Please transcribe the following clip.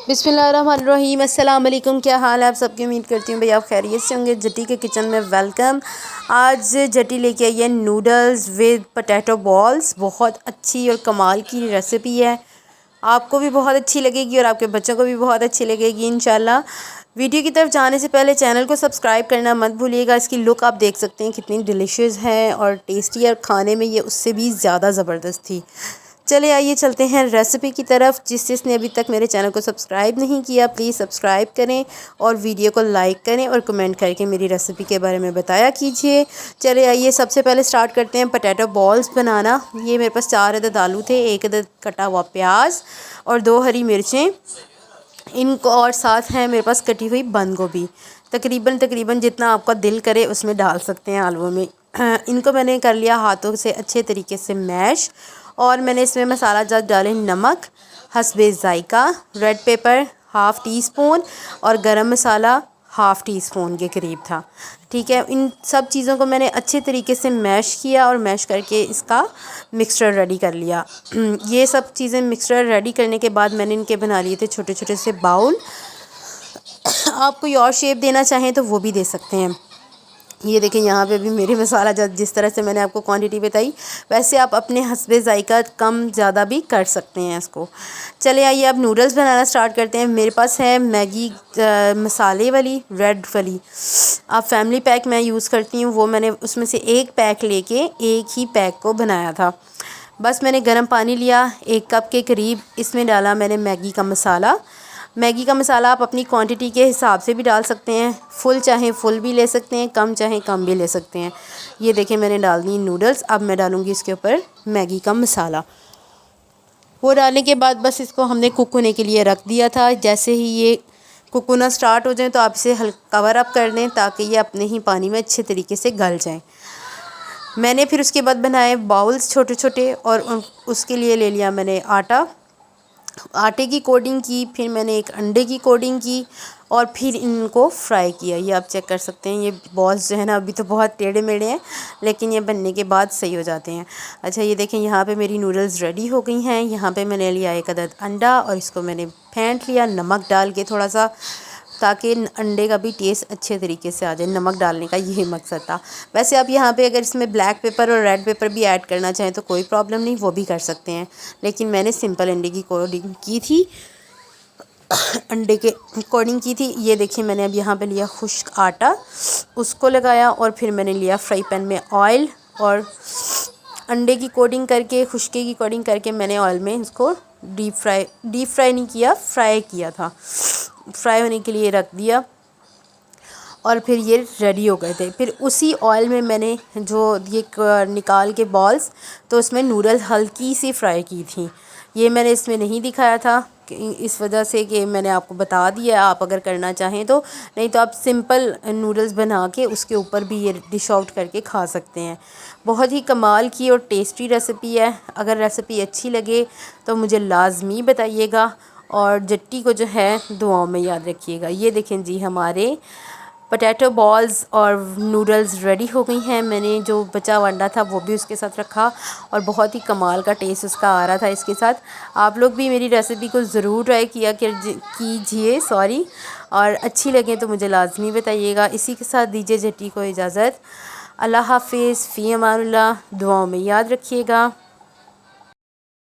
बिस्मिल्लाहिर्रहमानिर्रहीम। अस्सलाम वालेकुम। क्या हाल है आप सबकी? उम्मीद करती हूँ भाई आप खैरियत से होंगे। जटी के किचन में वेलकम। आज जटी लेके आई है नूडल्स विद पोटैटो बॉल्स। बहुत अच्छी और कमाल की रेसिपी है, आपको भी बहुत अच्छी लगेगी और आपके बच्चों को भी बहुत अच्छी लगेगी इंशाल्लाह। वीडियो की तरफ जाने से पहले चैनल को सब्सक्राइब करना मत भूलिएगा। इसकी लुक आप देख सकते हैं कितनी डिलीशियस है और टेस्टी है, और खाने में ये उससे भी ज़्यादा ज़बरदस्त थी। चले आइए चलते हैं रेसिपी की तरफ। जिसने अभी तक मेरे चैनल को सब्सक्राइब नहीं किया प्लीज़ सब्सक्राइब करें और वीडियो को लाइक करें और कमेंट करके मेरी रेसिपी के बारे में बताया कीजिए। चले आइए सबसे पहले स्टार्ट करते हैं पोटैटो बॉल्स बनाना। ये मेरे पास 4 अदद आलू थे, 1 अदद कटा हुआ प्याज और 2 हरी मिर्चें इनको, और साथ है मेरे पास कटी हुई बंद गोभी। तकरीबन जितना आपका दिल करे उसमें डाल सकते हैं आलूओं में। इनको मैंने कर लिया हाथों से अच्छे तरीके से मैश, और मैंने इसमें मसाला जात डाले नमक हस्बे ज़ायका, red pepper half teaspoon और गरम मसाला हाफ़ टी स्पून के करीब था। ठीक है, इन सब चीज़ों को मैंने अच्छे तरीके से मैश किया और मैश करके इसका मिक्सचर रेडी कर लिया। ये सब चीज़ें मिक्सचर रेडी करने के बाद मैंने इनके बना लिए थे छोटे छोटे से बाउल। आप कोई और शेप देना चाहें तो वो भी दे सकते हैं। ये देखें यहाँ पे भी मेरे मसाला जिस तरह से मैंने आपको क्वांटिटी बताई वैसे आप अपने हस्बे ज़ायका कम ज़्यादा भी कर सकते हैं इसको। चले आइए अब नूडल्स बनाना स्टार्ट करते हैं। मेरे पास है मैगी मसाले वाली रेड वाली, आप फैमिली पैक मैं यूज़ करती हूँ, वो मैंने उसमें से एक पैक लेके एक ही पैक को बनाया था। बस मैंने गर्म पानी लिया 1 कप के करीब, इसमें डाला मैंने मैगी का मसाला। मैगी का मसाला आप अपनी क्वांटिटी के हिसाब से भी डाल सकते हैं, फुल चाहें फुल भी ले सकते हैं, कम चाहें कम भी ले सकते हैं। ये देखें मैंने डाल दी नूडल्स। अब मैं डालूँगी इसके ऊपर मैगी का मसाला। वो डालने के बाद बस इसको हमने कुक होने के लिए रख दिया था। जैसे ही ये कुक होना स्टार्ट हो जाए तो आप इसे हल्का कवर अप कर दें ताकि ये अपने ही पानी में अच्छे तरीके से गल जाएँ। मैंने फिर उसके बाद बनाए बाउल्स छोटे छोटे, और उसके लिए ले लिया मैंने आटे की कोटिंग की, फिर मैंने एक अंडे की कोटिंग की और फिर इनको फ्राई किया। ये आप चेक कर सकते हैं, ये बॉल्स जो है ना अभी तो बहुत टेढ़े मेढ़े हैं लेकिन ये बनने के बाद सही हो जाते हैं। अच्छा ये देखें यहाँ पे मेरी नूडल्स रेडी हो गई हैं। यहाँ पे मैंने लिया 1 अदद अंडा और इसको मैंने फेंट लिया नमक डाल के थोड़ा सा, ताकि अंडे का भी टेस्ट अच्छे तरीके से आ जाए। नमक डालने का यही मकसद था। वैसे आप यहाँ पे अगर इसमें ब्लैक पेपर और रेड पेपर भी ऐड करना चाहें तो कोई प्रॉब्लम नहीं, वो भी कर सकते हैं, लेकिन मैंने सिंपल अंडे की कोटिंग की थी अंडे के कोटिंग की थी। ये देखिए मैंने अब यहाँ पे लिया खुश्क आटा, उसको लगाया और फिर मैंने लिया फ्राई पैन में ऑयल, और अंडे की कोटिंग करके खुश्के की कोटिंग करके मैंने ऑयल में इसको डीप फ्राई नहीं किया, फ्राई किया था, फ्राई होने के लिए रख दिया और फिर ये रेडी हो गए थे। फिर उसी ऑयल में मैंने जो ये निकाल के बॉल्स, तो उसमें नूडल्स हल्की सी फ्राई की थी। ये मैंने इसमें नहीं दिखाया था इस वजह से कि मैंने आपको बता दिया, आप अगर करना चाहें तो, नहीं तो आप सिंपल नूडल्स बना के उसके ऊपर भी ये डिश आउट करके खा सकते हैं। बहुत ही कमाल की और टेस्टी रेसिपी है। अगर रेसिपी अच्छी लगे तो मुझे लाजमी बताइएगा और जट्टी को जो है दुआओं में याद रखिएगा। ये देखें जी हमारे पोटैटो बॉल्स और नूडल्स रेडी हो गई हैं। मैंने जो बचा हुआ अंडा था वो भी उसके साथ रखा और बहुत ही कमाल का टेस्ट उसका आ रहा था इसके साथ। आप लोग भी मेरी रेसिपी को ज़रूर ट्राई कीजिए और अच्छी लगे तो मुझे लाजमी बताइएगा। इसी के साथ दीजिए जट्टी को इजाज़त। अल्लाह हाफिज़, फ़ी अमानुल्लाह, दुआओं में याद रखिएगा।